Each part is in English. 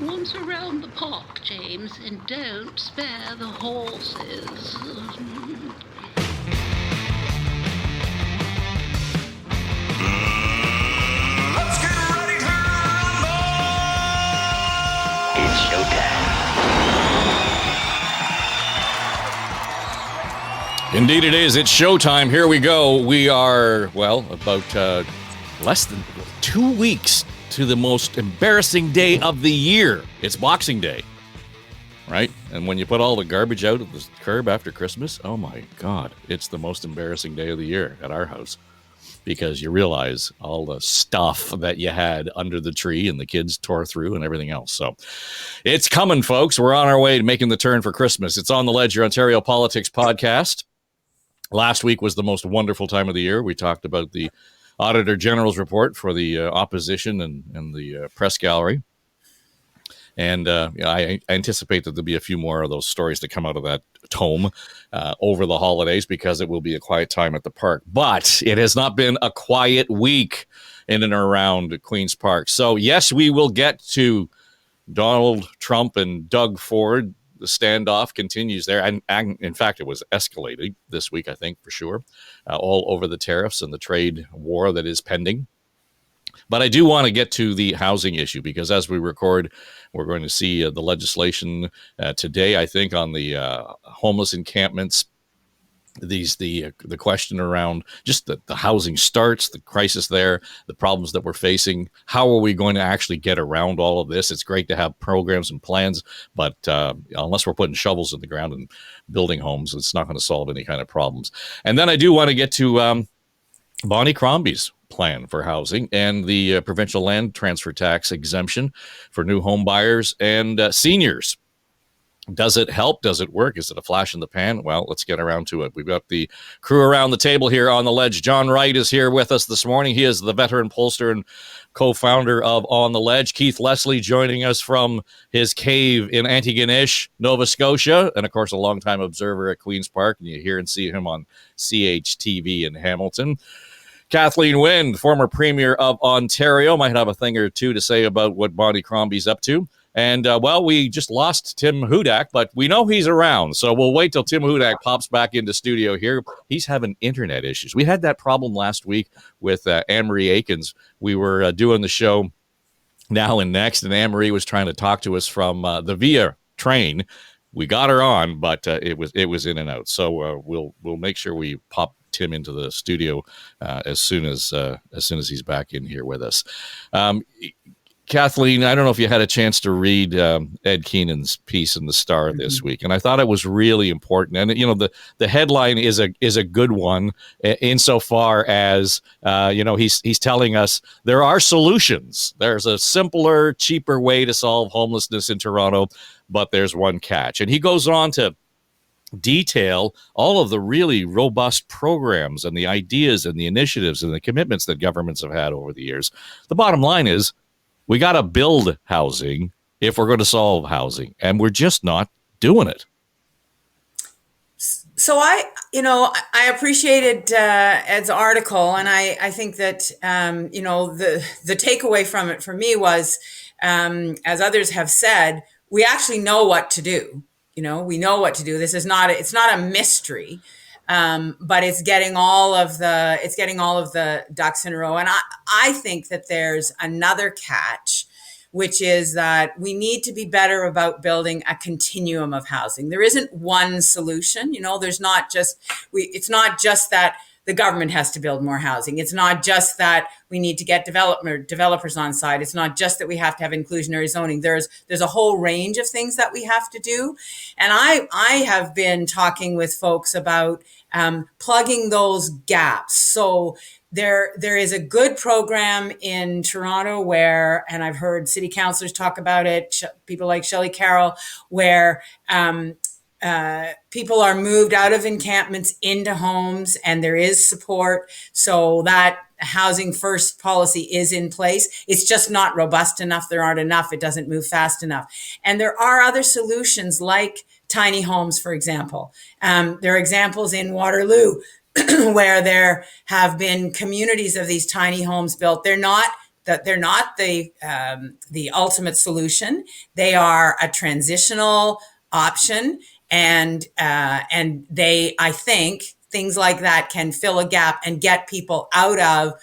Once around the park, James, and don't spare the horses. Let's get ready to rumble! It's showtime. Indeed it is. It's showtime. Here we go. We are, well, about less than 2 weeks to the most embarrassing day of the year. It's Boxing Day, right? And when you put all the garbage out of the curb after Christmas, oh my God, it's the most embarrassing day of the year at our house, because you realize all the stuff that you had under the tree and the kids tore through and everything else. So it's coming, folks. We're on our way to making the turn for Christmas. It's On the Ledge, your Ontario Politics podcast. Last week was the most wonderful time of the year. We talked about the Auditor General's report for the opposition and the press gallery. And I anticipate that there'll be a few more of those stories to come out of that tome over the holidays, because it will be a quiet time at the park. But it has not been a quiet week in and around Queen's Park. So, yes, we will get to Donald Trump and Doug Ford. The standoff continues there. And in fact, it was escalated this week, I think, for sure, all over the tariffs and the trade war that is pending. But I do want to get to the housing issue, because as we record, we're going to see the legislation today, I think, on the homeless encampments. The question around just the housing starts, the crisis there, the problems that we're facing. How are we going to actually get around all of this? It's great to have programs and plans, but unless we're putting shovels in the ground and building homes, it's not going to solve any kind of problems. And then I do want to get to Bonnie Crombie's plan for housing and the provincial land transfer tax exemption for new home buyers and seniors. Does it help? Does it work? Is it a flash in the pan? Well, let's get around to it. We've got the crew around the table here on the ledge. John Wright is here with us this morning. He is the veteran pollster and co-founder of On the Ledge. Keith Leslie joining us from his cave in Antigonish, Nova Scotia, and of course a longtime observer at Queen's Park. And you hear and see him on CHTV in Hamilton. Kathleen Wynne, former Premier of Ontario, might have a thing or two to say about what Bonnie Crombie's up to. And, well, we just lost Tim Hudak, but we know he's around. So we'll wait till Tim Hudak pops back into studio here. He's having internet issues. We had that problem last week with Anne-Marie Aikens. We were doing the show Now and Next, and Anne-Marie was trying to talk to us from the Via train. We got her on, but it was in and out. So we'll make sure we pop Tim into the studio as soon as he's back in here with us. Kathleen, I don't know if you had a chance to read Ed Keenan's piece in the Star this week, and I thought it was really important. And you know, the headline is a good one insofar as he's telling us there are solutions. There's a simpler, cheaper way to solve homelessness in Toronto, but there's one catch. And he goes on to detail all of the really robust programs and the ideas and the initiatives and the commitments that governments have had over the years. The bottom line is, we got to build housing if we're going to solve housing, and we're just not doing it. So I appreciated Ed's article, and I think that the takeaway from it for me was, as others have said, we actually know what to do. We know what to do. It's not a mystery. But it's getting all of the ducks in a row. And I think that there's another catch, which is that we need to be better about building a continuum of housing. There isn't one solution. It's not just that the government has to build more housing. It's not just that we need to get developers on side. It's not just that we have to have inclusionary zoning. There's a whole range of things that we have to do. And I have been talking with folks about plugging those gaps. So there is a good program in Toronto where, and I've heard city councillors talk about it, people like Shelley Carroll, where people are moved out of encampments into homes, and there is support. So that housing first policy is in place. It's just not robust enough. There aren't enough. It doesn't move fast enough. And there are other solutions like tiny homes, for example. There are examples in Waterloo where there have been communities of these tiny homes built. They're not that they're not the ultimate solution. They are a transitional option, and they, I think, things like that can fill a gap and get people out of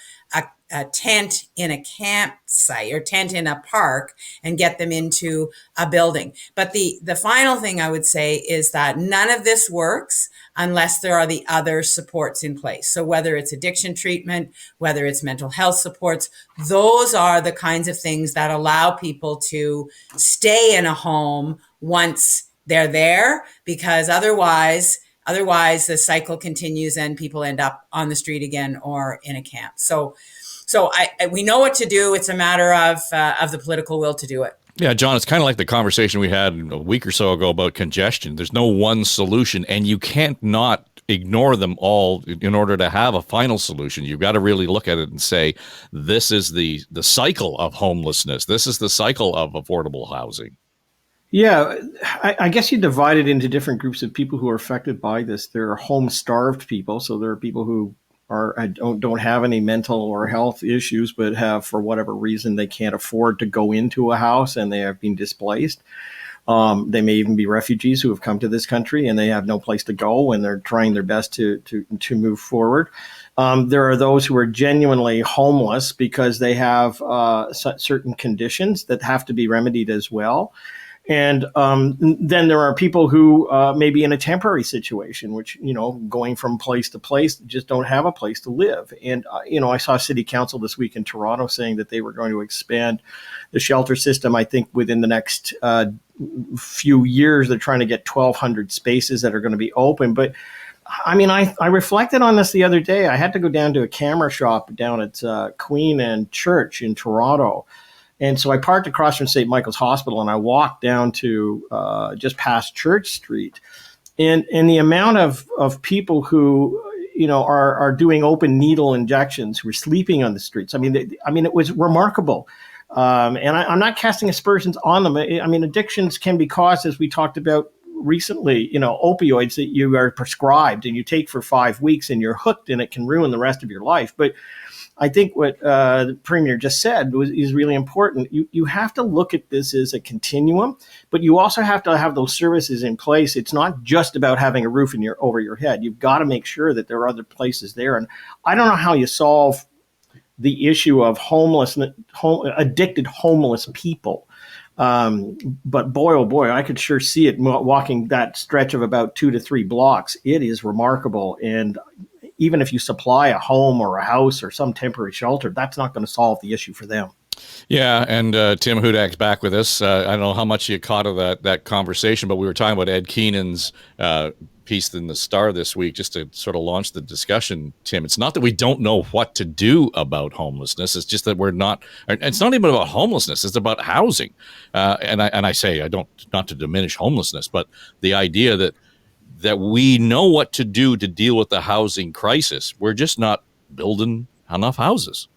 a tent in a campsite or tent in a park and get them into a building. But the final thing I would say is that none of this works unless there are the other supports in place. So whether it's addiction treatment, whether it's mental health supports, those are the kinds of things that allow people to stay in a home once they're there, because otherwise the cycle continues and people end up on the street again or in a camp. So we know what to do. It's a matter of the political will to do it. Yeah, John, it's kind of like the conversation we had a week or so ago about congestion. There's no one solution, and you can't not ignore them all in order to have a final solution. You've got to really look at it and say, this is the cycle of homelessness. This is the cycle of affordable housing. Yeah, I guess you divide it into different groups of people who are affected by this. There are home-starved people, so there are people who don't have any mental or health issues, but have, for whatever reason, they can't afford to go into a house and they have been displaced. They may even be refugees who have come to this country and they have no place to go, and they're trying their best to move forward. There are those who are genuinely homeless because they have certain conditions that have to be remedied as well. And then there are people who may be in a temporary situation, which, going from place to place, just don't have a place to live. And, I saw City Council this week in Toronto saying that they were going to expand the shelter system. I think within the next few years, they're trying to get 1,200 spaces that are going to be open. But I reflected on this the other day. I had to go down to a camera shop down at Queen and Church in Toronto. And so I parked across from St. Michael's Hospital and I walked down to just past Church Street. And the amount of people who, are doing open needle injections, who are sleeping on the streets. It was remarkable. And I'm not casting aspersions on them. Addictions can be caused, as we talked about recently, opioids that you are prescribed and you take for 5 weeks and you're hooked and it can ruin the rest of your life. But I think what the Premier just said is really important. You have to look at this as a continuum, but you also have to have those services in place. It's not just about having a roof over your head. You've got to make sure that there are other places there. And I don't know how you solve the issue of addicted homeless people. But boy, oh boy, I could sure see it walking that stretch of about 2 to 3 blocks. It is remarkable. And even if you supply a home or a house or some temporary shelter, that's not going to solve the issue for them. Yeah, and Tim Hudak's back with us. I don't know how much you caught of that conversation, but we were talking about Ed Keenan's piece in the Star this week, just to sort of launch the discussion, Tim. It's not that we don't know what to do about homelessness. It's just that we're not. It's not even about homelessness. It's about housing. And I say, I don't, not to diminish homelessness, but the idea that we know what to do to deal with the housing crisis. We're just not building enough houses.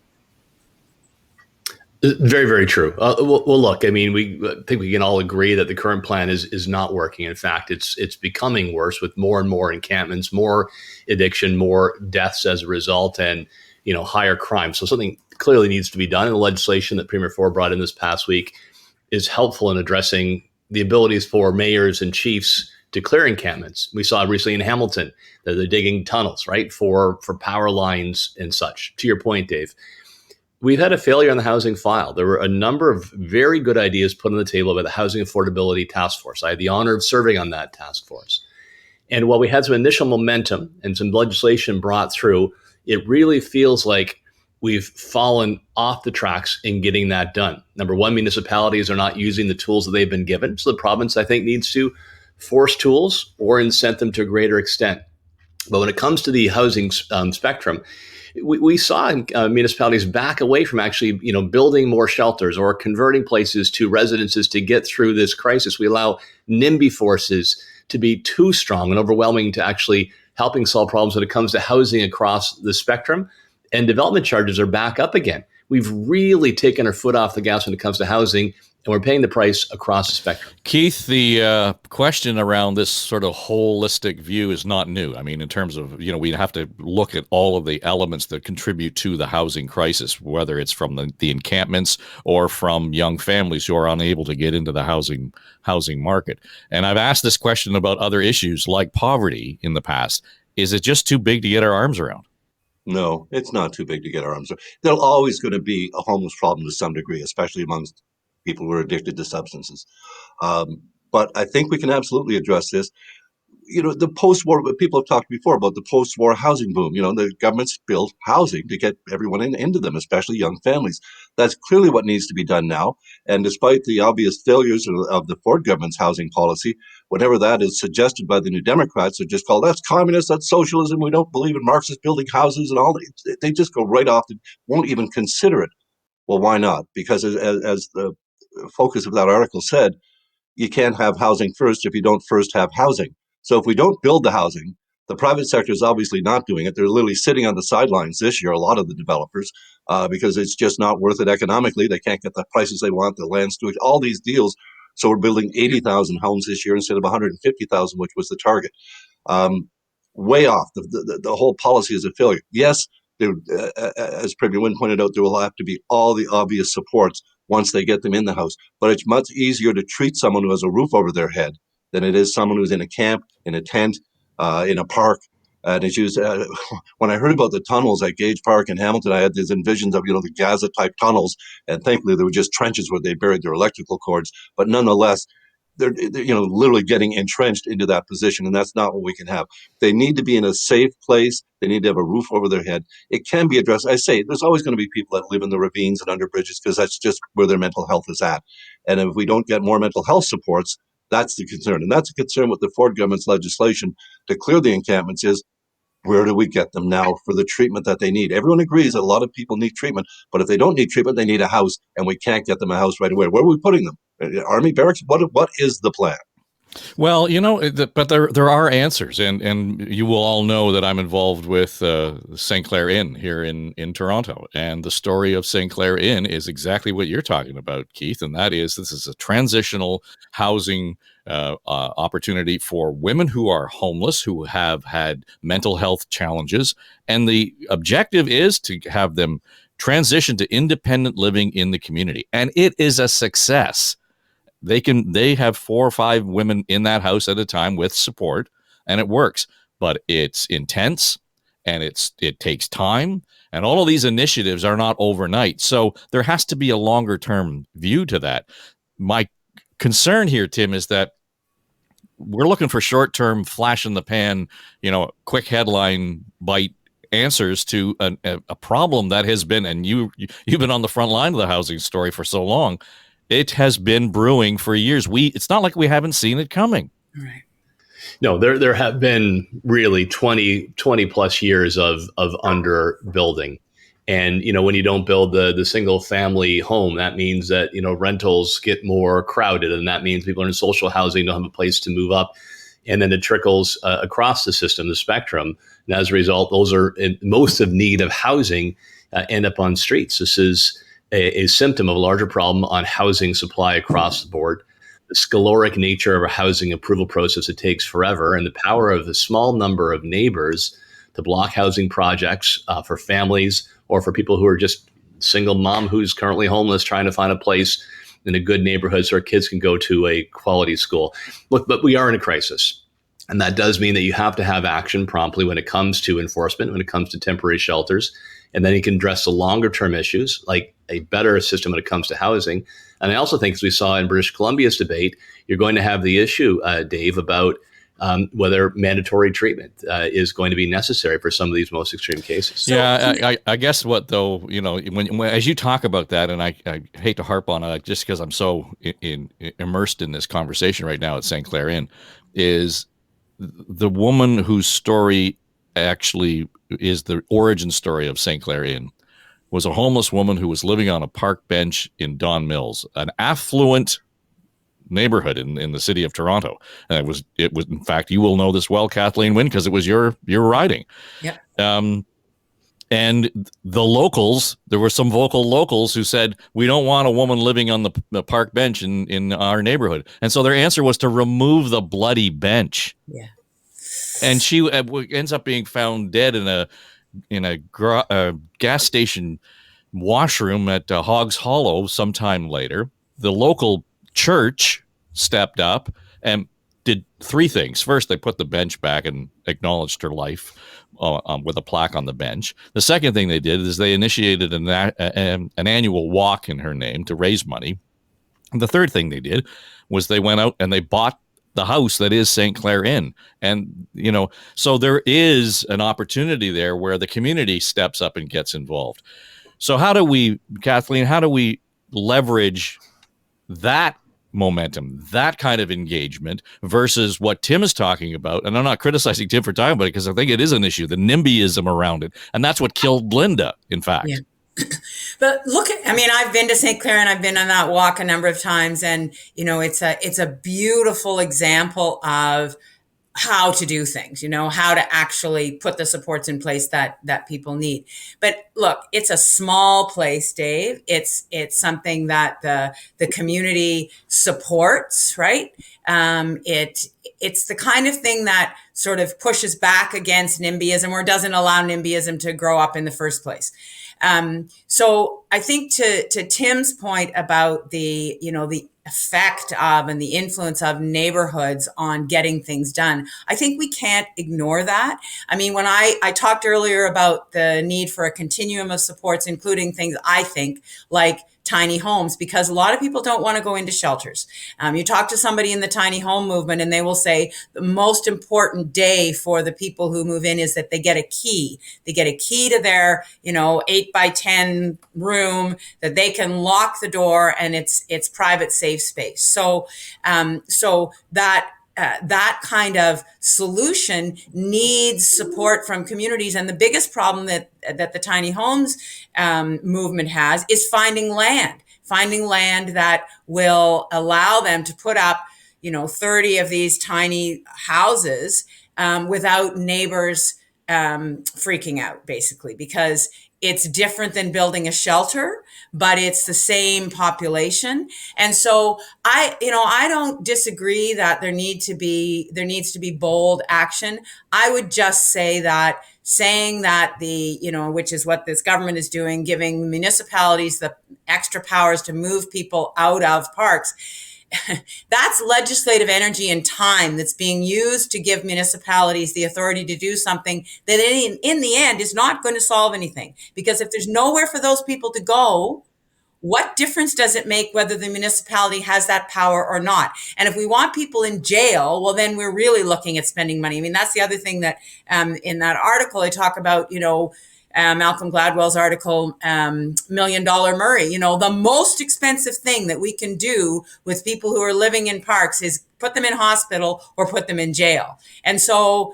Very, very true. Well, look, I think we can all agree that the current plan is not working. In fact, it's becoming worse with more and more encampments, more addiction, more deaths as a result, and higher crime. So something clearly needs to be done. And the legislation that Premier Ford brought in this past week is helpful in addressing the abilities for mayors and chiefs to clear encampments. We saw recently in Hamilton that they're digging tunnels, right, for power lines and such. To your point, Dave, we've had a failure on the housing file. There were a number of very good ideas put on the table by the Housing Affordability Task Force. I had the honor of serving on that task force. And while we had some initial momentum and some legislation brought through, it really feels like we've fallen off the tracks in getting that done. Number one, municipalities are not using the tools that they've been given. So the province, I think, needs to force tools or incent them to a greater extent. But when it comes to the housing spectrum, we saw municipalities back away from actually, building more shelters or converting places to residences to get through this crisis. We allow NIMBY forces to be too strong and overwhelming to actually helping solve problems when it comes to housing across the spectrum. And development charges are back up again. We've really taken our foot off the gas when it comes to housing And we're paying the price across the spectrum. Keith, the question around this sort of holistic view is not new. I mean, in terms of, we have to look at all of the elements that contribute to the housing crisis, whether it's from the encampments or from young families who are unable to get into the housing market. And I've asked this question about other issues like poverty in the past. Is it just too big to get our arms around? No, it's not too big to get our arms around. There's always going to be a homeless problem to some degree, especially amongst people who are addicted to substances. But I think we can absolutely address this. The post-war, people have talked before about the post-war housing boom. The government's built housing to get everyone into them, especially young families. That's clearly what needs to be done now. And despite the obvious failures of the Ford government's housing policy, whenever that is suggested by the New Democrats, they're just called, that's communist, that's socialism, we don't believe in Marxist building houses and all. They just go right off and won't even consider it. Well, why not? Because as the focus of that article said, you can't have housing first if you don't first have housing. So if we don't build the housing, the private sector is obviously not doing it. They're literally sitting on the sidelines this year, a lot of the developers, because it's just not worth it economically. They can't get the prices they want, the land's doing all these deals. So we're building 80,000 homes this year instead of 150,000, which was the target. Way off. The whole policy is a failure. Yes, as Premier Wynne pointed out, there will have to be all the obvious supports once they get them in the house. But it's much easier to treat someone who has a roof over their head than it is someone who's in a camp, in a tent, in a park. And it's used, when I heard about the tunnels at Gage Park in Hamilton, I had these visions of, the Gaza-type tunnels. And thankfully, they were just trenches where they buried their electrical cords. But nonetheless, they're literally getting entrenched into that position, and that's not what we can have. They need to be in a safe place. They need to have a roof over their head. It can be addressed. I say there's always going to be people that live in the ravines and under bridges because that's just where their mental health is at. And if we don't get more mental health supports, that's the concern. And that's a concern with the Ford government's legislation to clear the encampments is, where do we get them now for the treatment that they need? Everyone agrees that a lot of people need treatment, but if they don't need treatment, they need a house, and we can't get them a house right away. Where are we putting them? Army barracks? What is the plan? Well, but there are answers, and you will all know that I'm involved with St. Clair Inn here in Toronto, and the story of St. Clair Inn is exactly what you're talking about, Keith, and that is this is a transitional housing opportunity for women who are homeless, who have had mental health challenges, and the objective is to have them transition to independent living in the community, and it is a success. They have 4 or 5 women in that house at a time with support, and it works. But it's intense, and it takes time, and all of these initiatives are not overnight. So there has to be a longer term view to that. My concern here, Tim, is that we're looking for short term, flash in the pan, quick headline bite answers to a problem that has been, and you've been on the front line of the housing story for so long. It has been brewing for years. It's not like we haven't seen it coming. Right. No, there have been really 20 plus years of underbuilding. And, when you don't build the single family home, that means that, rentals get more crowded. And that means people in social housing don't have a place to move up. And then it trickles across the system, the spectrum. And as a result, those are most of need of housing end up on streets. This is a symptom of a larger problem on housing supply across the board. The scalaric nature of a housing approval process, it takes forever, and the power of a small number of neighbors to block housing projects for families or for people who are just single mom who's currently homeless trying to find a place in a good neighborhood so our kids can go to a quality school. Look, but we are in a crisis. And that does mean that you have to have action promptly when it comes to enforcement, when it comes to temporary shelters. And then you can address the longer term issues like a better system when it comes to housing. And I also think, as we saw in British Columbia's debate, you're going to have the issue, Dave, about whether mandatory treatment is going to be necessary for some of these most extreme cases. Yeah, I guess what, though, when as you talk about that, and I hate to harp on it just because I'm so immersed in this conversation right now at St. Clair Inn, is the woman whose story actually is the origin story of St. Clair Inn was a homeless woman who was living on a park bench in Don Mills, an affluent neighborhood in the city of Toronto. And it was in fact, you will know this well, Kathleen Wynne, because it was your riding. Yeah. And the locals, there were some vocal locals who said, we don't want a woman living on the park bench in our neighborhood. And so their answer was to remove the bloody bench. Yeah. And she ends up being found dead in a gas station washroom at Hogs Hollow sometime later. The local church stepped up and did three things. First, they put the bench back and acknowledged her life with a plaque on the bench. The second thing they did is they initiated an annual walk in her name to raise money. And the third thing they did was they went out and they bought the house that is St. Clair Inn. And, so there is an opportunity there where the community steps up and gets involved. So Kathleen, how do we leverage that momentum, that kind of engagement versus what Tim is talking about? And I'm not criticizing Tim for talking about it because I think it is an issue, the NIMBYism around it. And that's what killed Linda, in fact. Yeah. But I've been to St. Clair and I've been on that walk a number of times. And, it's a beautiful example of how to do things, how to actually put the supports in place that people need. But look, it's a small place, Dave. It's something that the community supports, right? It's the kind of thing that sort of pushes back against NIMBYism or doesn't allow NIMBYism to grow up in the first place. So I think to Tim's point about the effect of and the influence of neighborhoods on getting things done, I think we can't ignore that. I mean, when I talked earlier about the need for a continuum of supports, including things I think like tiny homes, because a lot of people don't want to go into shelters. You talk to somebody in the tiny home movement and they will say the most important day for the people who move in is that they get a key. They get a key to their, 8x10 room that they can lock the door and it's private, safe space. So that kind of solution needs support from communities. And the biggest problem that the tiny homes movement has is finding land that will allow them to put up, 30 of these tiny houses without neighbors freaking out, basically, because it's different than building a shelter, but it's the same population. And so I don't disagree that there needs to be bold action. I would just say that saying that which is what this government is doing, giving municipalities the extra powers to move people out of parks, that's legislative energy and time that's being used to give municipalities the authority to do something that in the end is not going to solve anything. Because if there's nowhere for those people to go, what difference does it make whether the municipality has that power or not? And if we want people in jail, well, then we're really looking at spending money. I mean, that's the other thing that in that article I talk about, Malcolm Gladwell's article, $1 Million Murray, the most expensive thing that we can do with people who are living in parks is put them in hospital or put them in jail. And so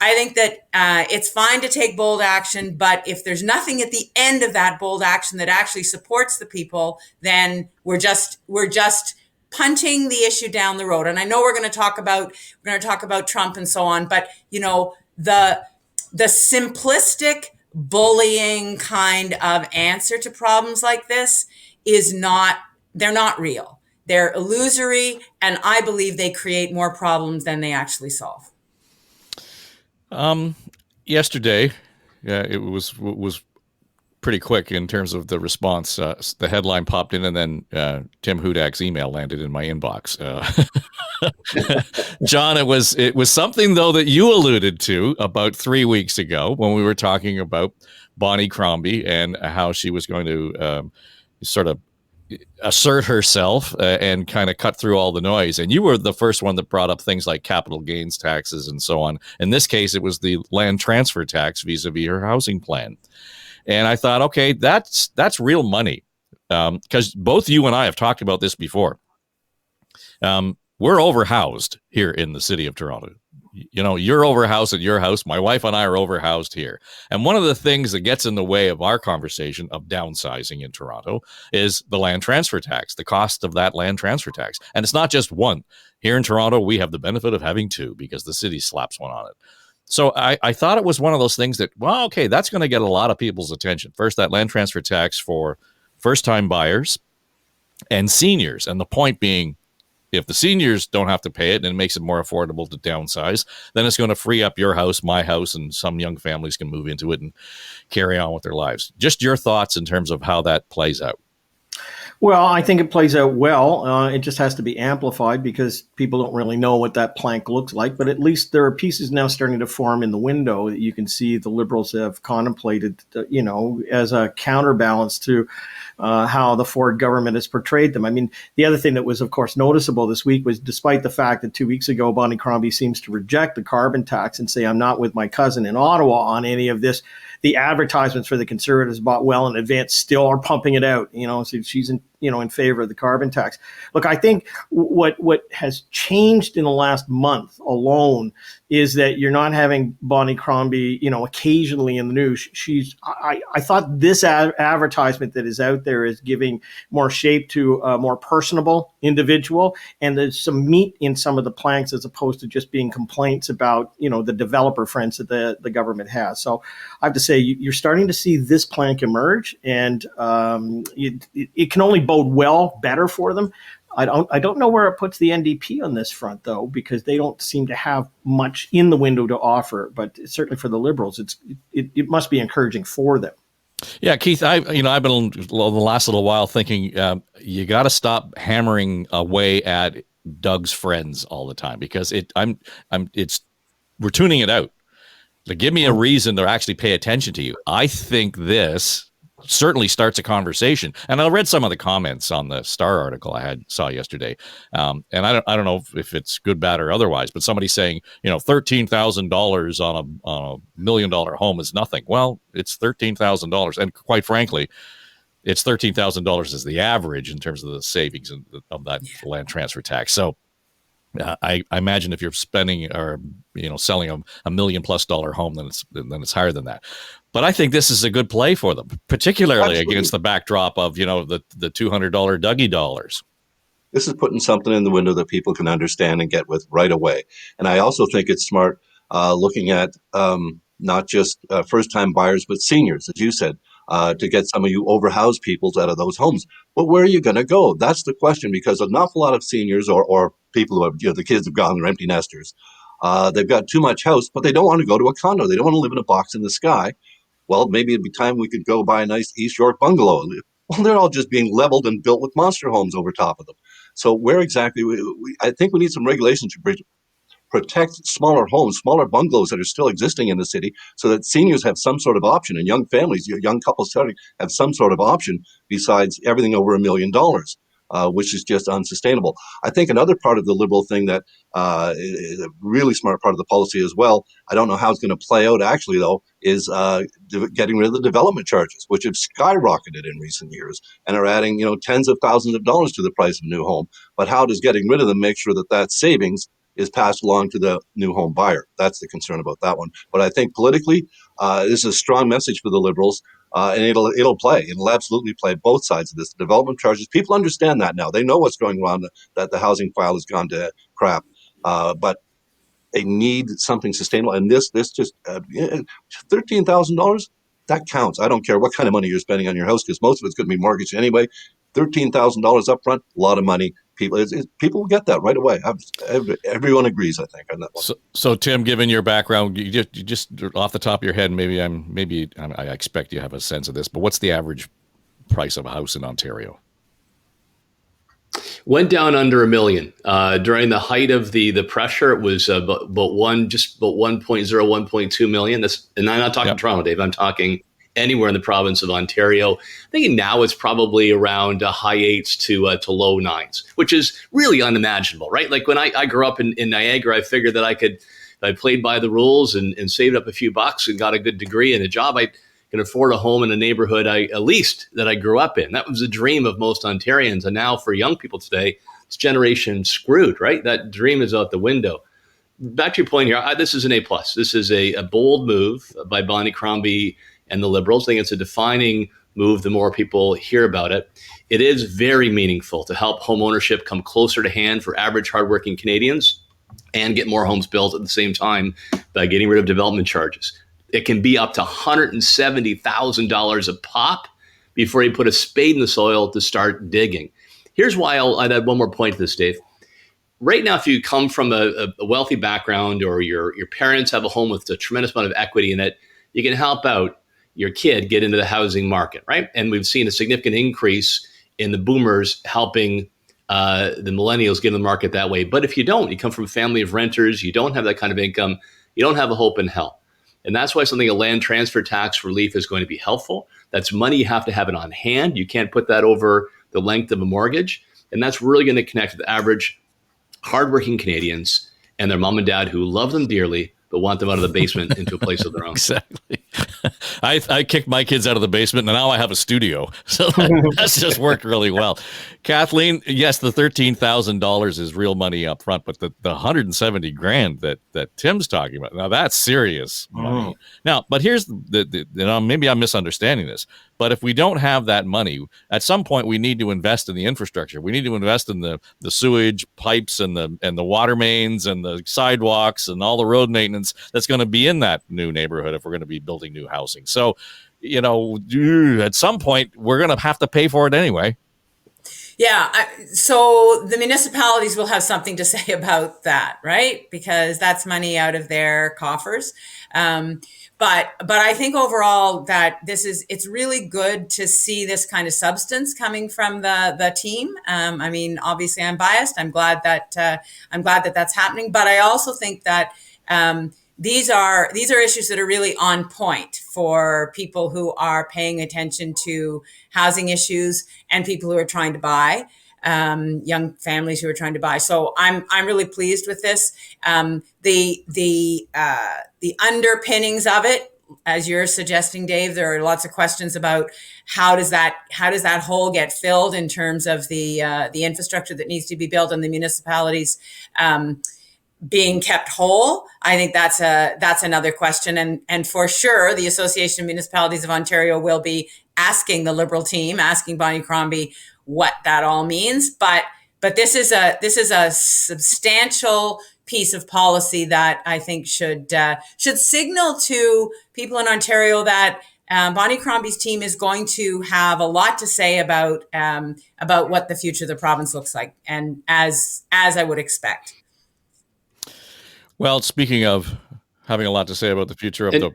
I think that it's fine to take bold action, but if there's nothing at the end of that bold action that actually supports the people, then we're just punting the issue down the road. And I know we're going to talk about Trump and so on, but the simplistic bullying kind of answer to problems like this they're not real. They're illusory, and I believe they create more problems than they actually solve. Yesterday, it was pretty quick in terms of the response. The headline popped in, and then Tim Hudak's email landed in my inbox. John, it was something though that you alluded to about 3 weeks ago when we were talking about Bonnie Crombie and how she was going to sort of assert herself and kind of cut through all the noise. And you were the first one that brought up things like capital gains taxes and so on. In this case, it was the land transfer tax vis-a-vis her housing plan. And I thought, okay, that's real money. Because both you and I have talked about this before. We're overhoused here in the city of Toronto. You're overhoused at your house. My wife and I are overhoused here. And one of the things that gets in the way of our conversation of downsizing in Toronto is the land transfer tax, the cost of that land transfer tax. And it's not just one. Here in Toronto, we have the benefit of having two because the city slaps one on it. So I thought it was one of those things that, well, okay, that's going to get a lot of people's attention. First, that land transfer tax for first-time buyers and seniors. And the point being, if the seniors don't have to pay it and it makes it more affordable to downsize, then it's going to free up your house, my house, and some young families can move into it and carry on with their lives. Just your thoughts in terms of how that plays out. Well, I think it plays out well. It just has to be amplified because people don't really know what that plank looks like. But at least there are pieces now starting to form in the window that you can see the Liberals have contemplated, as a counterbalance to how the Ford government has portrayed them. I mean, the other thing that was, of course, noticeable this week was despite the fact that 2 weeks ago, Bonnie Crombie seems to reject the carbon tax and say, I'm not with my cousin in Ottawa on any of this. The advertisements for the Conservatives bought well in advance still are pumping it out. So she's in favor of the carbon tax. Look, I think what has changed in the last month alone is that you're not having Bonnie Crombie, occasionally in the news. I thought this advertisement that is out there is giving more shape to a more personable individual, and there's some meat in some of the planks as opposed to just being complaints about, the developer friends that the government has. So I have to say, you're starting to see this plank emerge, and it can only bode better for them. I don't know where it puts the NDP on this front, though, because they don't seem to have much in the window to offer. But certainly for the Liberals, it must be encouraging for them. Yeah, Keith, I've been the last little while thinking you got to stop hammering away at Doug's friends all the time, because we're tuning it out. Like, give me a reason to actually pay attention to you. I think this certainly starts a conversation. And I read some of the comments on the Star article I saw yesterday. And I don't know if it's good, bad, or otherwise, but somebody saying, $13,000 on a $1 million home is nothing. Well, it's $13,000. And quite frankly, it's $13,000 as the average in terms of the savings of that land transfer tax. So I imagine if you're spending or selling a $1 million+ home, then it's higher than that. But I think this is a good play for them, particularly against the backdrop of the $200 Dougie dollars. This is putting something in the window that people can understand and get with right away. And I also think it's smart looking at not just first-time buyers, but seniors, as you said, to get some of you overhoused peoples out of those homes. But where are you going to go? That's the question, because an awful lot of seniors or people who have, the kids have gone, they're empty nesters. They've got too much house, but they don't want to go to a condo. They don't want to live in a box in the sky. Well, maybe it'd be time we could go buy a nice East York bungalow. Well, they're all just being leveled and built with monster homes over top of them. So where exactly, I think we need some regulations to protect smaller homes, smaller bungalows that are still existing in the city, so that seniors have some sort of option, and young families, young couples starting, have some sort of option besides everything over $1 million, which is just unsustainable. I think another part of the Liberal thing that is a really smart part of the policy as well, I don't know how it's going to play out actually, though, is getting rid of the development charges, which have skyrocketed in recent years and are adding, tens of thousands of dollars to the price of a new home. But how does getting rid of them make sure that that savings is passed along to the new home buyer? That's the concern about that one. But I think politically, this is a strong message for the Liberals, and it'll play. It'll absolutely play both sides of this. Development charges, people understand that now. They know what's going on, that the housing file has gone to crap. But they need something sustainable. And this just $13,000, that counts. I don't care what kind of money you're spending on your house, because most of it's going to be mortgaged anyway. $13,000 up front, a lot of money. People will get that right away. Everyone agrees, I think, on that one. So Tim, given your background, you just off the top of your head, I expect you have a sense of this, but what's the average price of a house in Ontario? Went down under $1 million. During the height of the pressure, it was about 1.0, 1.2 million. And I'm not talking Toronto, Dave. I'm talking anywhere in the province of Ontario. I think now it's probably around high 8s to low 9s, which is really unimaginable, right? Like when I grew up in Niagara, I figured that if I played by the rules and saved up a few bucks and got a good degree and a job, I can afford a home in a neighborhood at least that I grew up in. That was a dream of most Ontarians. And now for young people today, it's generation screwed, right? That dream is out the window. Back to your point here, this is an A+. This is a bold move by Bonnie Crombie and the Liberals. I think it's a defining move the more people hear about it. It is very meaningful to help home ownership come closer to hand for average hardworking Canadians. and get more homes built at the same time by getting rid of development charges. It can be up to $170,000 a pop before you put a spade in the soil to start digging. Here's why I'd add one more point to this, Dave. Right now, if you come from a wealthy background or your parents have a home with a tremendous amount of equity in it, you can help out your kid get into the housing market, right? And we've seen a significant increase in the boomers helping the millennials get in the market that way. But if you don't, you come from a family of renters, you don't have that kind of income, you don't have a hope in hell. And that's why something a land transfer tax relief is going to be helpful. That's money you have to have it on hand. You can't put that over the length of a mortgage. And that's really going to connect with average hardworking Canadians and their mom and dad who love them dearly, but want them out of the basement into a place of their own. Exactly. I kicked my kids out of the basement, and now I have a studio. So that's just worked really well. Kathleen, yes, the $13,000 is real money up front, but the $170,000 that Tim's talking about, now that's serious money. Now, but here's maybe I'm misunderstanding this, but if we don't have that money, at some point we need to invest in the infrastructure. We need to invest in the sewage pipes and the water mains and the sidewalks and all the road maintenance that's going to be in that new neighborhood if we're going to be building new housing. So, at some point we're going to have to pay for it anyway. Yeah. So the municipalities will have something to say about that, right? Because that's money out of their coffers. But I think overall that it's really good to see this kind of substance coming from the team. I mean, obviously I'm biased. I'm glad that that's happening. But I also think that these are issues that are really on point for people who are paying attention to housing issues and people who are trying to buy, young families who are trying to buy. So I'm really pleased with this. The underpinnings of it, as you're suggesting, Dave, there are lots of questions about how does that hole get filled in terms of the infrastructure that needs to be built and the municipalities being kept whole. I think that's another question. And for sure, the Association of Municipalities of Ontario will be asking the Liberal team, asking Bonnie Crombie what that all means. But this is a substantial piece of policy that I think should signal to people in Ontario that Bonnie Crombie's team is going to have a lot to say about what the future of the province looks like, and as I would expect. Well, speaking of having a lot to say about the future of the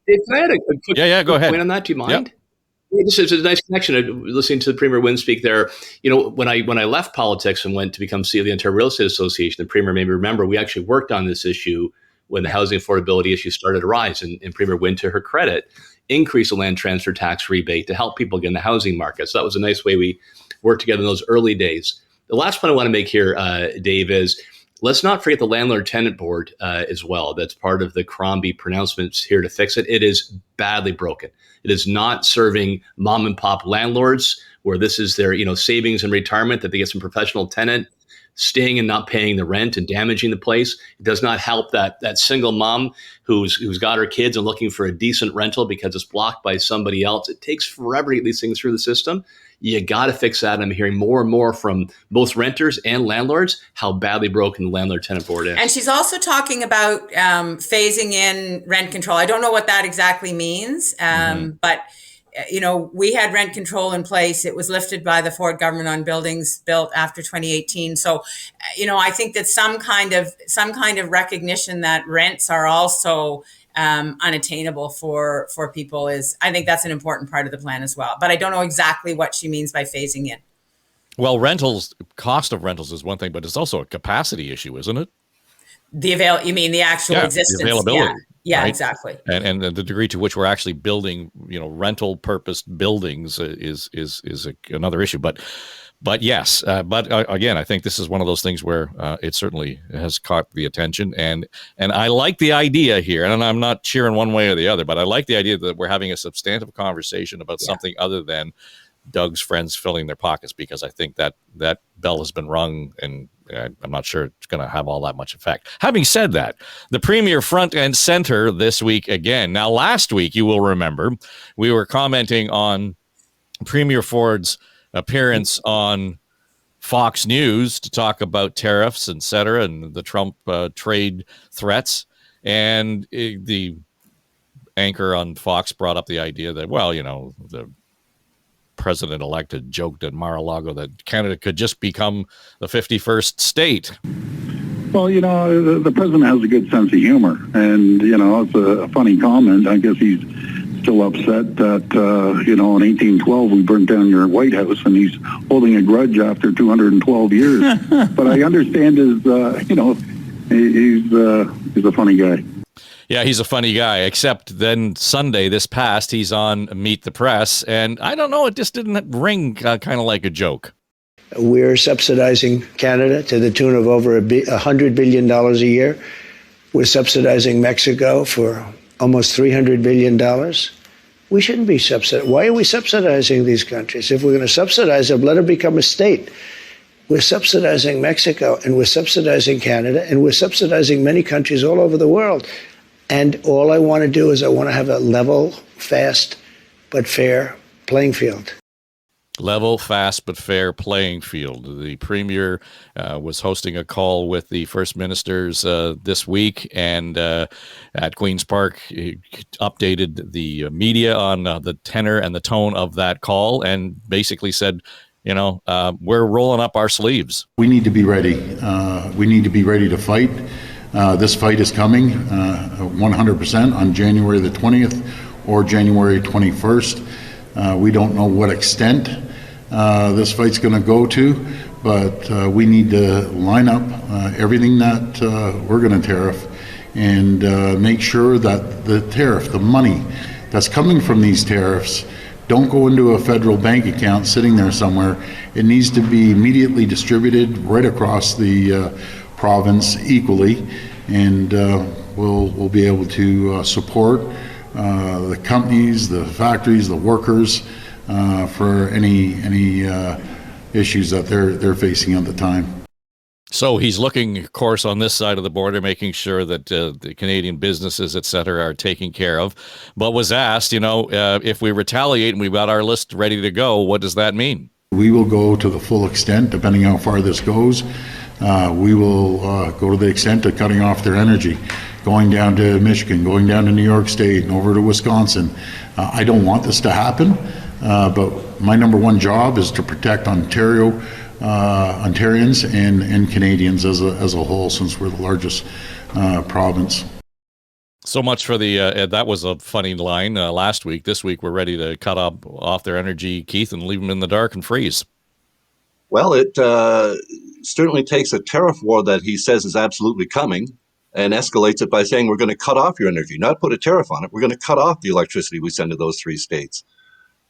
If I had a quick, go ahead. point on that, do you mind? Yep. This is a nice connection. Listening to the Premier Wynne speak there, when I left politics and went to become CEO of the Ontario Real Estate Association, the Premier made me remember we actually worked on this issue when the housing affordability issue started to rise, and Premier Wynne, to her credit, increased the land transfer tax rebate to help people get in the housing market. So that was a nice way we worked together in those early days. The last point I want to make here, Dave, is let's not forget the Landlord-Tenant Board as well. That's part of the Crombie pronouncements here to fix it. It is badly broken. It is not serving mom and pop landlords where this is their savings and retirement that they get some professional tenant staying and not paying the rent and damaging the place. It does not help that single mom who's got her kids and looking for a decent rental because it's blocked by somebody else. It takes forever to get these things through the system. You got to fix that. I'm hearing more and more from both renters and landlords how badly broken the Landlord-Tenant Board is. And she's also talking about phasing in rent control. I don't know what that exactly means, but we had rent control in place. It was lifted by the Ford government on buildings built after 2018. So, I think that some kind of recognition that rents are also unattainable for people I think that's an important part of the plan as well. But I don't know exactly what she means by phasing in. Well, cost of rentals is one thing, but it's also a capacity issue, isn't it? You mean the actual existence? The availability. Yeah, right? Exactly. And the degree to which we're actually building, rental purposed buildings is another issue. But yes, again, I think this is one of those things where it certainly has caught the attention, and I like the idea here, and I'm not cheering one way or the other, but I like the idea that we're having a substantive conversation about something other than Doug's friends filling their pockets, because I think that bell has been rung, and I'm not sure it's going to have all that much effect. Having said that, the Premier front and center this week again. Now, last week, you will remember, we were commenting on Premier Ford's appearance on Fox News to talk about tariffs, et cetera, and the Trump trade threats. And the anchor on Fox brought up the idea that, well, the president-elect had joked at Mar-a-Lago that Canada could just become the 51st state. Well, the president has a good sense of humor, and, it's a funny comment. I guess he's still upset that, in 1812 we burnt down your White House, and he's holding a grudge after 212 years. But I understand he's a funny guy. Yeah, he's a funny guy, except then Sunday, this past, he's on Meet the Press, and I don't know, it just didn't ring kind of like a joke. We're subsidizing Canada to the tune of over $100 billion a year. We're subsidizing Mexico for almost $300 billion. We shouldn't be subsidizing. Why are we subsidizing these countries? If we're going to subsidize them, let them become a state. We're subsidizing Mexico, and we're subsidizing Canada, and we're subsidizing many countries all over the world. And all I want to do is I want to have a level, fast, but fair playing field. Level, fast, but fair playing field. The premier was hosting a call with the first ministers this week, and at Queen's Park, he updated the media on the tenor and the tone of that call, and basically said, we're rolling up our sleeves. We need to be ready. We need to be ready to fight. This fight is coming 100% on January the 20th or January 21st. We don't know what extent this fight's going to go to, but we need to line up everything that we're going to tariff and make sure that the tariff, the money that's coming from these tariffs, don't go into a federal bank account sitting there somewhere. It needs to be immediately distributed right across the province equally, and we'll be able to support the companies, the factories, the workers for any issues that they're facing at the time. So he's looking, of course, on this side of the border, making sure that the Canadian businesses, et cetera, are taken care of. But was asked, if we retaliate and we've got our list ready to go, what does that mean? We will go to the full extent, depending how far this goes. We will go to the extent of cutting off their energy, going down to Michigan, going down to New York State, and over to Wisconsin. I don't want this to happen, but my number one job is to protect Ontarians and Canadians as a whole, since we're the largest province. So much for the, that was a funny line last week. This week, we're ready to cut off their energy, Keith, and leave them in the dark and freeze. Well, it certainly takes a tariff war that he says is absolutely coming and escalates it by saying we're going to cut off your energy, not put a tariff on it. We're going to cut off the electricity we send to those three states.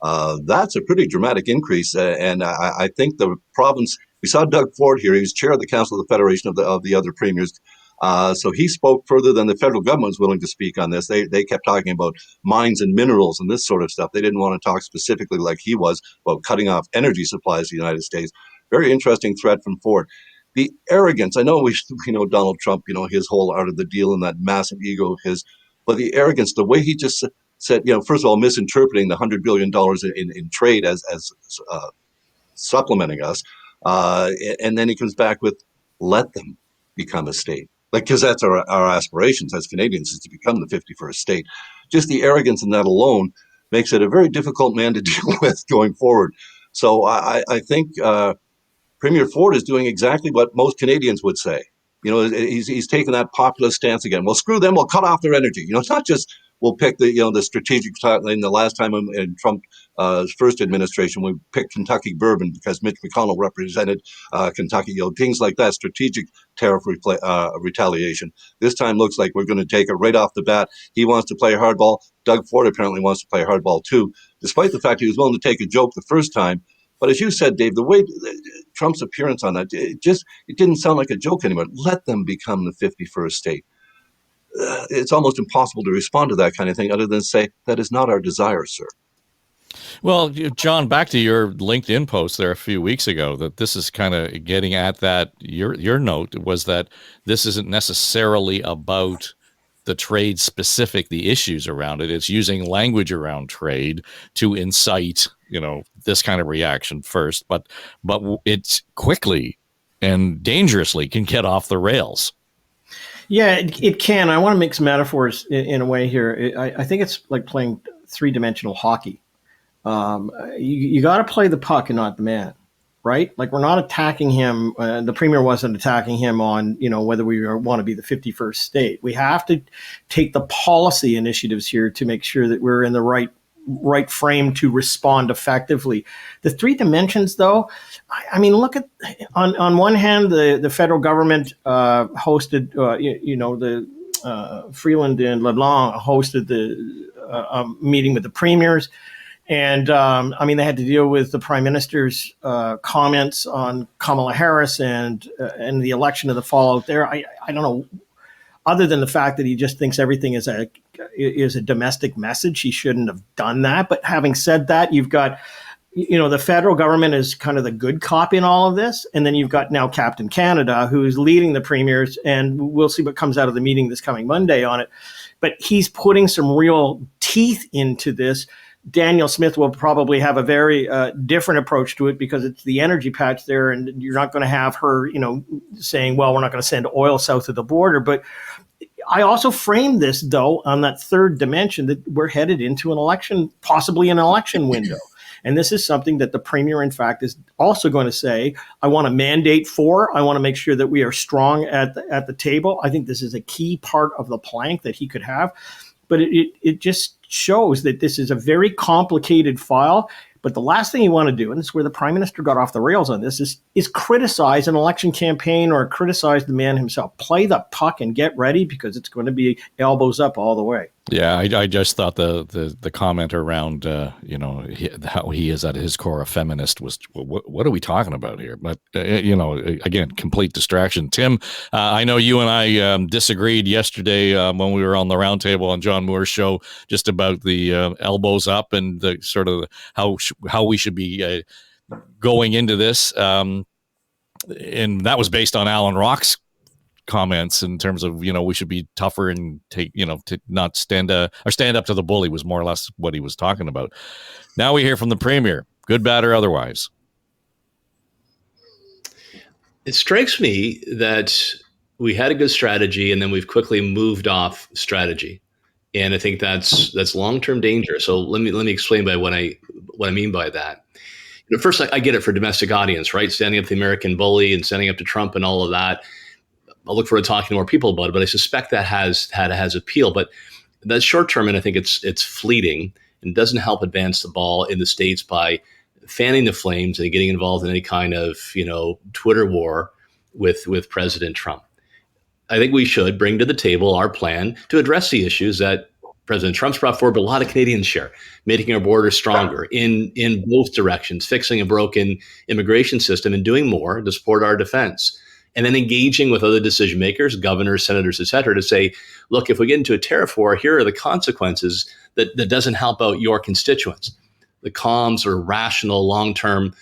That's a pretty dramatic increase. And I think the province, we saw Doug Ford here. He was chair of the Council of the Federation of the other premiers. So he spoke further than the federal government was willing to speak on this. They kept talking about mines and minerals and this sort of stuff. They didn't want to talk specifically like he was about cutting off energy supplies to the United States. Very interesting threat from Ford. The arrogance, I know we know Donald Trump, his whole art of the deal and that massive ego of his, but the arrogance, the way he just said, first of all, misinterpreting the $100 billion in trade as supplementing us. And then he comes back with, let them become a state. Because that's our aspirations as Canadians, is to become the 51st state. Just the arrogance in that alone makes it a very difficult man to deal with going forward. So I think Premier Ford is doing exactly what most Canadians would say. He's taken that populist stance again. Well, screw them. We'll cut off their energy. It's not just we'll pick the strategic. In the last time in Trump's first administration, we picked Kentucky bourbon because Mitch McConnell represented Kentucky. Things like that, strategic tariff retaliation. This time looks like we're going to take it right off the bat. He wants to play hardball. Doug Ford apparently wants to play hardball too, despite the fact he was willing to take a joke the first time. But as you said, Dave, the way Trump's appearance on that, it didn't sound like a joke anymore. Let them become the 51st state. It's almost impossible to respond to that kind of thing other than say, that is not our desire, sir. Well, John, back to your LinkedIn post there a few weeks ago, that this is kind of getting at that. Your note was that this isn't necessarily about the trade specific, the issues around it. It's using language around trade to incite this kind of reaction first, but it's quickly and dangerously can get off the rails. Yeah, it can. I want to mix metaphors in a way here. I think it's like playing three-dimensional hockey. You got to play the puck and not the man, right? Like, we're not attacking him. The premier wasn't attacking him on, whether we want to be the 51st state. We have to take the policy initiatives here to make sure that we're in the right frame to respond effectively. The three dimensions, though, I mean, look at, on one hand, the federal government hosted, the Freeland and LeBlanc hosted the meeting with the premiers. And they had to deal with the prime minister's comments on Kamala Harris and the election of the fallout there. I don't know, other than the fact that he just thinks everything is a domestic message. He shouldn't have done that. But having said that, you've got, the federal government is kind of the good cop in all of this. And then you've got now Captain Canada, who's leading the premiers. And we'll see what comes out of the meeting this coming Monday on it. But he's putting some real teeth into this. Danielle Smith will probably have a very different approach to it because it's the energy patch there, and you're not going to have her, saying, well, we're not going to send oil south of the border. But I also framed this, though, on that third dimension that we're headed into an election, possibly an election window. And this is something that the premier, in fact, is also going to say, I want to mandate for. I want to make sure that we are strong at the table. I think this is a key part of the plank that he could have. But it just shows that this is a very complicated file. But the last thing you want to do, and this is where the prime minister got off the rails on this, is criticize an election campaign or criticize the man himself. Play the puck and get ready, because it's going to be elbows up all the way. Yeah, I just thought the comment around, how he is at his core a feminist was, what are we talking about here? But, again, complete distraction. Tim, I know you and I disagreed yesterday when we were on the roundtable on John Moore's show just about the elbows up and the sort of how we should be going into this. And that was based on Alan Rock's comments in terms of, we should be tougher and take, to not stand up to the bully was more or less what he was talking about. Now we hear from the premier, good, bad, or otherwise. It strikes me that we had a good strategy and then we've quickly moved off strategy. And I think that's long-term danger. So let me explain by what I mean by that. First, I get it for domestic audience, right? Standing up to the American bully and standing up to Trump and all of that. I'll look forward to talking to more people about it, but I suspect that has appeal. But that's short term, and I think it's fleeting and doesn't help advance the ball in the States by fanning the flames and getting involved in any kind of Twitter war with President Trump. I think we should bring to the table our plan to address the issues that President Trump's brought forward, but a lot of Canadians share, making our border stronger in both directions, fixing a broken immigration system, and doing more to support our defense. And then engaging with other decision makers, governors, senators, et cetera, to say, look, if we get into a tariff war, here are the consequences that doesn't help out your constituents. The calm, sort of rational, long-term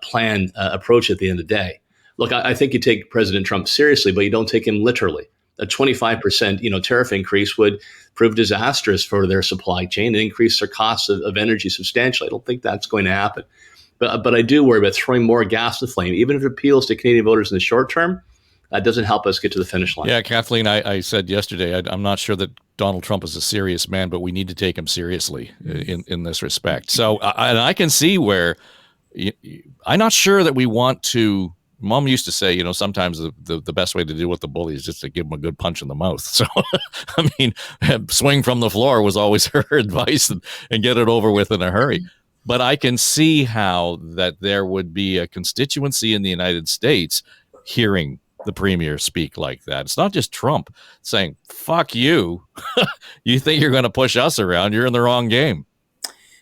plan approach at the end of the day. Look, I think you take President Trump seriously, but you don't take him literally. A 25% tariff increase would prove disastrous for their supply chain and increase their costs of energy substantially. I don't think that's going to happen. But I do worry about throwing more gas to the flame, even if it appeals to Canadian voters in the short term. That doesn't help us get to the finish line. Yeah, Kathleen, I said yesterday, I'm not sure that Donald Trump is a serious man, but we need to take him seriously in this respect. So, and I can see where I'm not sure that we want to. Mom used to say, sometimes the best way to deal with the bully is just to give him a good punch in the mouth. So, I mean, swing from the floor was always her advice and get it over with in a hurry. But I can see how that there would be a constituency in the United States hearing the premier speak like that. It's not just Trump saying, fuck you. You think you're going to push us around. You're in the wrong game.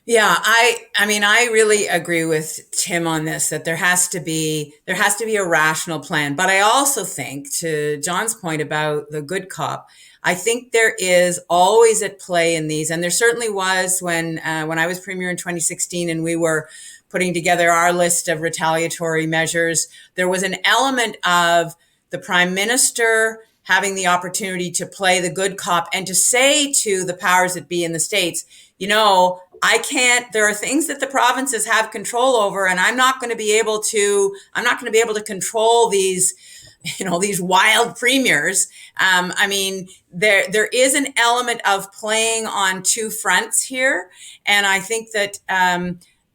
Yeah, I mean, I really agree with Tim on this, that there has to be a rational plan. But I also think, to John's point about the good cop, I think there is always at play in these, and there certainly was when I was premier in 2016 and we were putting together our list of retaliatory measures. There was an element of the prime minister having the opportunity to play the good cop and to say to the powers that be in the States, there are things that the provinces have control over, and I'm not going to be able to control these, these wild premiers. I mean, there is an element of playing on two fronts here. And I think that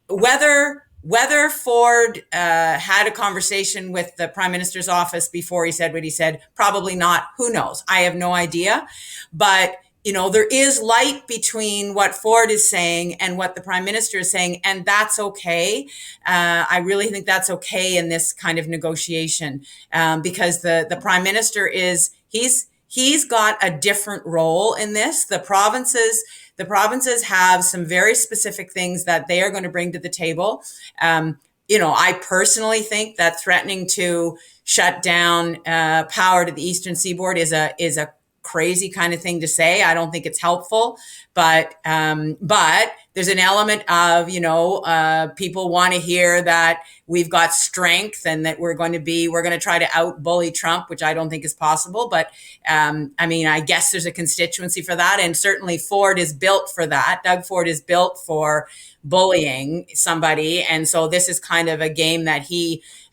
whether Ford had a conversation with the Prime Minister's office before he said what he said, probably not. Who knows? I have no idea. But there is light between what Ford is saying and what the Prime Minister is saying, and that's okay. I really think that's okay in this kind of negotiation, because the Prime Minister he's got a different role in this. The provinces have some very specific things that they are going to bring to the table. I personally think that threatening to shut down power to the Eastern Seaboard is a crazy kind of thing to say. I don't think it's helpful, but there's an element of, people want to hear that we've got strength and that we're going to try to out-bully Trump, which I don't think is possible. But I guess there's a constituency for that. And certainly Ford is built for that. Doug Ford is built for bullying somebody. And so this is kind of a game that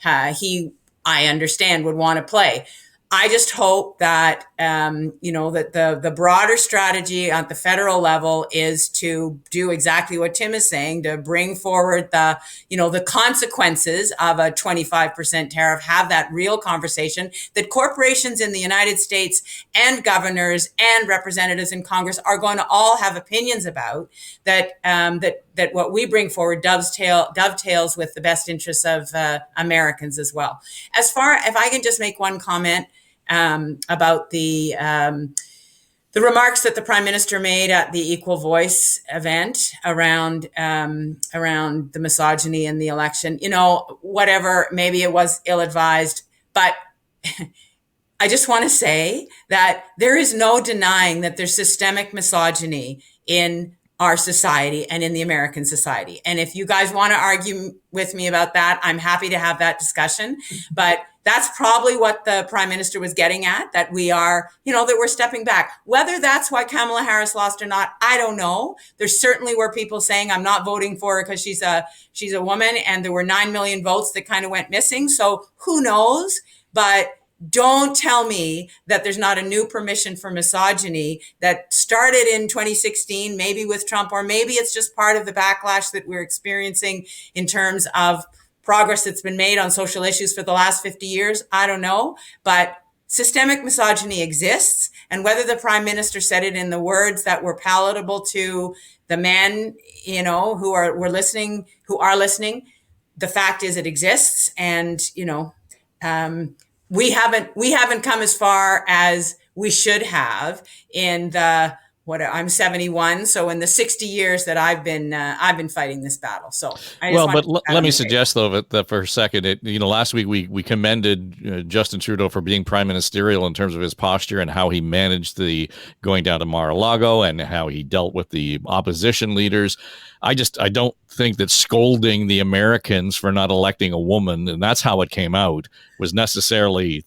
I understand, would want to play. I just hope that, that the broader strategy at the federal level is to do exactly what Tim is saying, to bring forward the consequences of a 25% tariff, have that real conversation that corporations in the United States and governors and representatives in Congress are going to all have opinions about, that what we bring forward dovetails with the best interests of Americans as well. If I can just make one comment, about the remarks that the Prime Minister made at the Equal Voice event around the misogyny in the election. Whatever, maybe it was ill-advised, but I just want to say that there is no denying that there's systemic misogyny in our society and in the American society. And if you guys want to argue with me about that, I'm happy to have that discussion. But that's probably what the Prime Minister was getting at, that we are, that we're stepping back. Whether that's why Kamala Harris lost or not, I don't know. There certainly were people saying, I'm not voting for her because she's a woman, and there were 9 million votes that kind of went missing. So who knows? But don't tell me that there's not a new permission for misogyny that started in 2016, maybe with Trump, or maybe it's just part of the backlash that we're experiencing in terms of progress that's been made on social issues for the last 50 years. I don't know, but systemic misogyny exists. And whether the Prime Minister said it in the words that were palatable to the men, who are listening, the fact is it exists. And, we haven't come as far as we should have in I'm 71. So in the 60 years that I've been fighting this battle. So let me suggest though that for a second, last week we commended Justin Trudeau for being prime ministerial in terms of his posture and how he managed the going down to Mar-a-Lago and how he dealt with the opposition leaders. I don't think that scolding the Americans for not electing a woman, and that's how it came out, was necessarily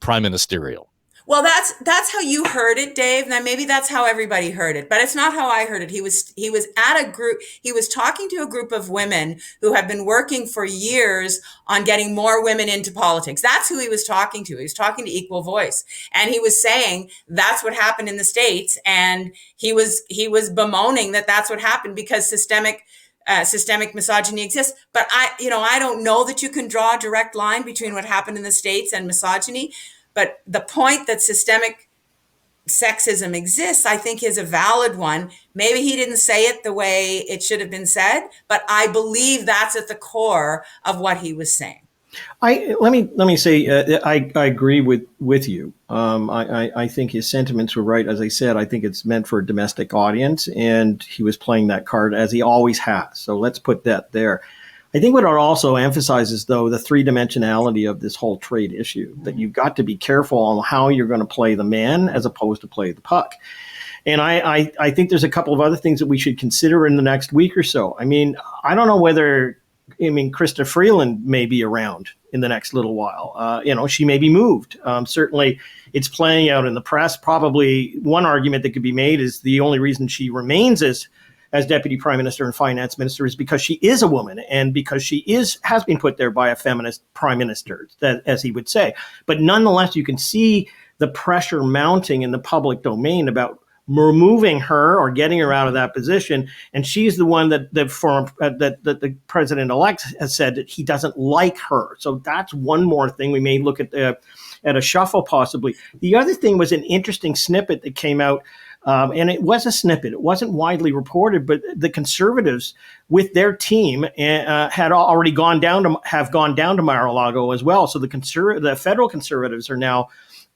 prime ministerial. Well, that's how you heard it, Dave. Now maybe that's how everybody heard it, but it's not how I heard it. He was at a group. He was talking to a group of women who have been working for years on getting more women into politics. That's who he was talking to. He was talking to Equal Voice, and he was saying that's what happened in the States, and he was bemoaning that that's what happened because systemic misogyny exists. But I don't know that you can draw a direct line between what happened in the States and misogyny. But the point that systemic sexism exists, I think, is a valid one. Maybe he didn't say it the way it should have been said, but I believe that's at the core of what he was saying. Let me say I agree with you. I think his sentiments were right. As I said, I think it's meant for a domestic audience, and he was playing that card as he always has. So let's put that there. I think what it also emphasizes, though, the three-dimensionality of this whole trade issue, that you've got to be careful on how you're going to play the man as opposed to play the puck. And I think there's a couple of other things that we should consider in the next week or so. I mean, I don't know whether, Krista Freeland may be around in the next little while. She may be moved. Certainly, it's playing out in the press. Probably one argument that could be made is the only reason she remains as as Deputy Prime Minister and Finance Minister is because she is a woman and because she has been put there by a feminist Prime Minister, as he would say. But nonetheless, you can see the pressure mounting in the public domain about removing her or getting her out of that position. And she's the one that the president-elect has said that he doesn't like her. So that's one more thing we may look at a shuffle possibly. The other thing was an interesting snippet that came out. And it was a snippet. It wasn't widely reported, but the Conservatives, with their team, had already gone down to Mar-a-Lago as well. So the federal Conservatives are now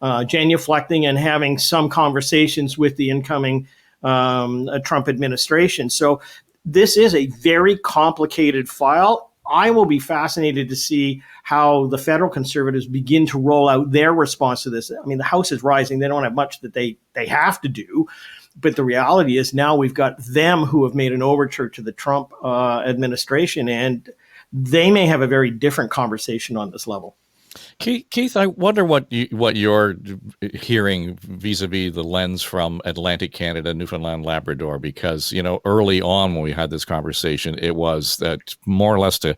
genuflecting and having some conversations with the incoming Trump administration. So this is a very complicated file. I will be fascinated to see how the federal Conservatives begin to roll out their response to this. I mean, the House is rising. They don't have much that they have to do. But the reality is now we've got them who have made an overture to the Trump administration, and they may have a very different conversation on this level. Keith, I wonder what you're hearing vis-a-vis the lens from Atlantic Canada, Newfoundland, Labrador, because, early on when we had this conversation, it was that more or less to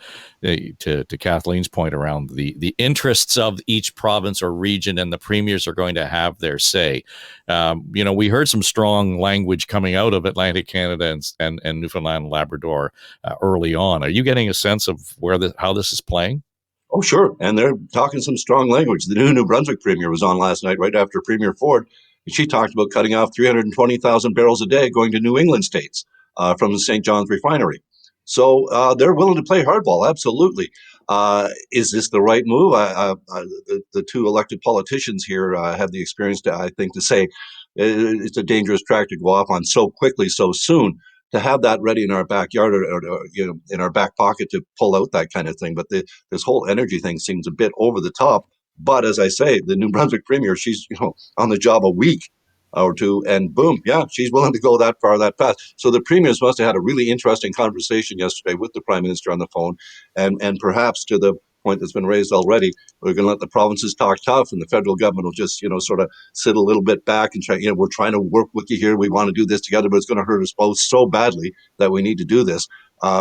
Kathleen's point around the interests of each province or region, and the premiers are going to have their say. We heard some strong language coming out of Atlantic Canada and Newfoundland, Labrador early on. Are you getting a sense of how this is playing? Oh, sure. And they're talking some strong language. The new New Brunswick premier was on last night, right after Premier Ford. And she talked about cutting off 320,000 barrels a day going to New England states from the St. John's refinery. So they're willing to play hardball. Absolutely. Is this the right move? The two elected politicians here have the experience, I think, to say it's a dangerous track to go off on so quickly, so soon. To have that ready in our backyard or in our back pocket to pull out that kind of thing. But this whole energy thing seems a bit over the top. But as I say, the New Brunswick premier, she's on the job a week or two, and boom, yeah, she's willing to go that far, that fast. So the premiers must have had a really interesting conversation yesterday with the prime minister on the phone, and perhaps to the point that's been raised already, we're going to let the provinces talk tough, and the federal government will just, sort of sit a little bit back and try, we're trying to work with you here. We want to do this together, but it's going to hurt us both so badly that we need to do this.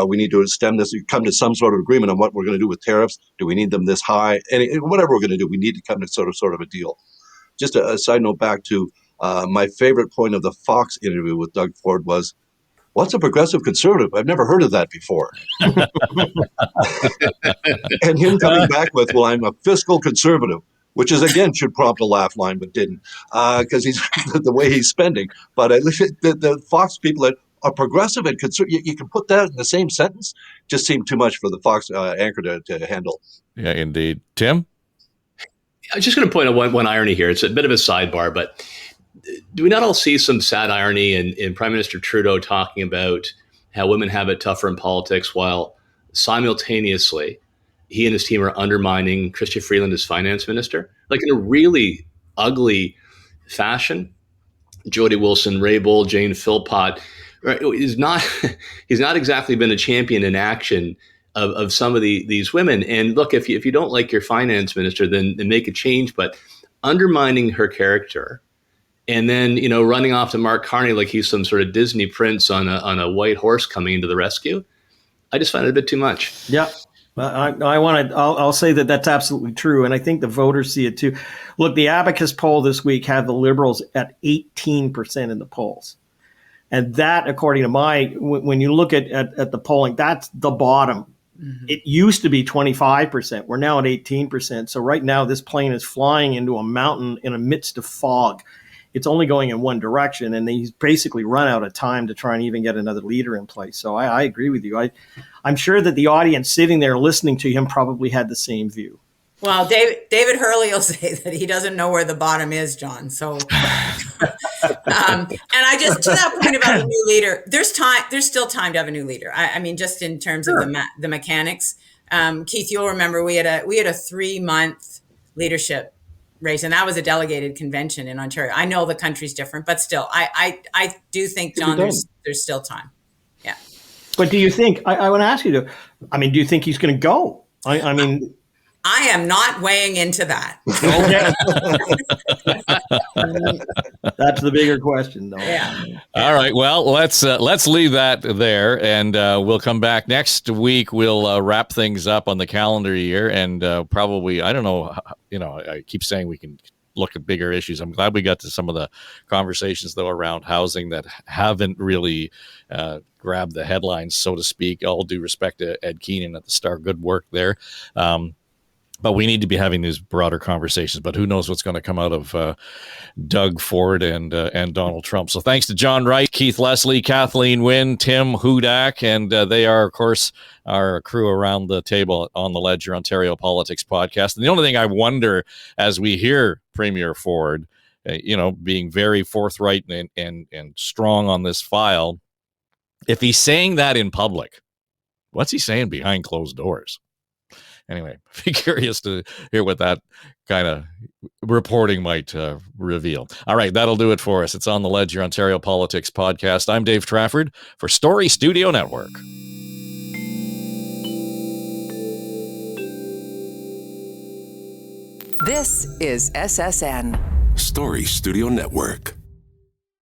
We need to stem this, come to some sort of agreement on what we're going to do with tariffs. Do we need them this high? Whatever we're going to do, we need to come to sort of a deal. Just a side note back to my favorite point of the Fox interview with Doug Ford was, what's a progressive conservative? I've never heard of that before. And him coming back with, well, I'm a fiscal conservative, which is, again, should prompt a laugh line, but didn't, because he's the way he's spending. But the Fox people that are progressive and conservative, you can put that in the same sentence, just seemed too much for the Fox anchor to handle. Yeah, indeed. Tim? I was just going to point out one irony here. It's a bit of a sidebar, but do we not all see some sad irony in Prime Minister Trudeau talking about how women have it tougher in politics while simultaneously he and his team are undermining Chrystia Freeland as finance minister? Like in a really ugly fashion. Jody Wilson-Raybould, Jane Philpott, right, he's not exactly been a champion in action of some of these women. And look, if you don't like your finance minister, then make a change. But undermining her character, and then, running off to Mark Carney like he's some sort of Disney prince on a white horse coming into the rescue, I just find it a bit too much. Yeah, I'll say that that's absolutely true, and I think the voters see it too. Look, the Abacus poll this week had the Liberals at 18% in the polls, and that, according to when you look at the polling, that's the bottom. Mm-hmm. It used to be 25%. We're now at 18%. So right now, this plane is flying into a mountain in the midst of fog. It's only going in one direction, and he's basically run out of time to try and even get another leader in place. So I agree with you. I'm sure that the audience sitting there listening to him probably had the same view. Well, David Hurley will say that he doesn't know where the bottom is, John. So, and I just, to that point about a new leader, there's still time to have a new leader. I mean, just in terms of the mechanics. Keith, you'll remember we had a 3-month leadership race, and that was a delegated convention in Ontario. I know the country's different, but still, I do think, John, there's still time. Yeah. But do you think, I want to ask you, do you think he's going to go? I mean, I am not weighing into that. That's the bigger question, though. Yeah. All right. Well, let's leave that there, and we'll come back next week. We'll wrap things up on the calendar year, and probably, I don't know. I keep saying we can look at bigger issues. I'm glad we got to some of the conversations, though, around housing that haven't really grabbed the headlines, so to speak. All due respect to Ed Keenan at the Star, good work there. But we need to be having these broader conversations. But who knows what's going to come out of Doug Ford and Donald Trump. So thanks to John Wright, Keith Leslie, Kathleen Wynne, Tim Hudak, and they are, of course, our crew around the table on the Ledger Ontario Politics podcast. And the only thing I wonder as we hear Premier Ford, being very forthright and strong on this file, if he's saying that in public, what's he saying behind closed doors? Anyway, be curious to hear what that kind of reporting might reveal. All right, that'll do it for us. It's on the Ledger Ontario Politics podcast. I'm Dave Trafford for Story Studio Network. This is SSN. Story Studio Network.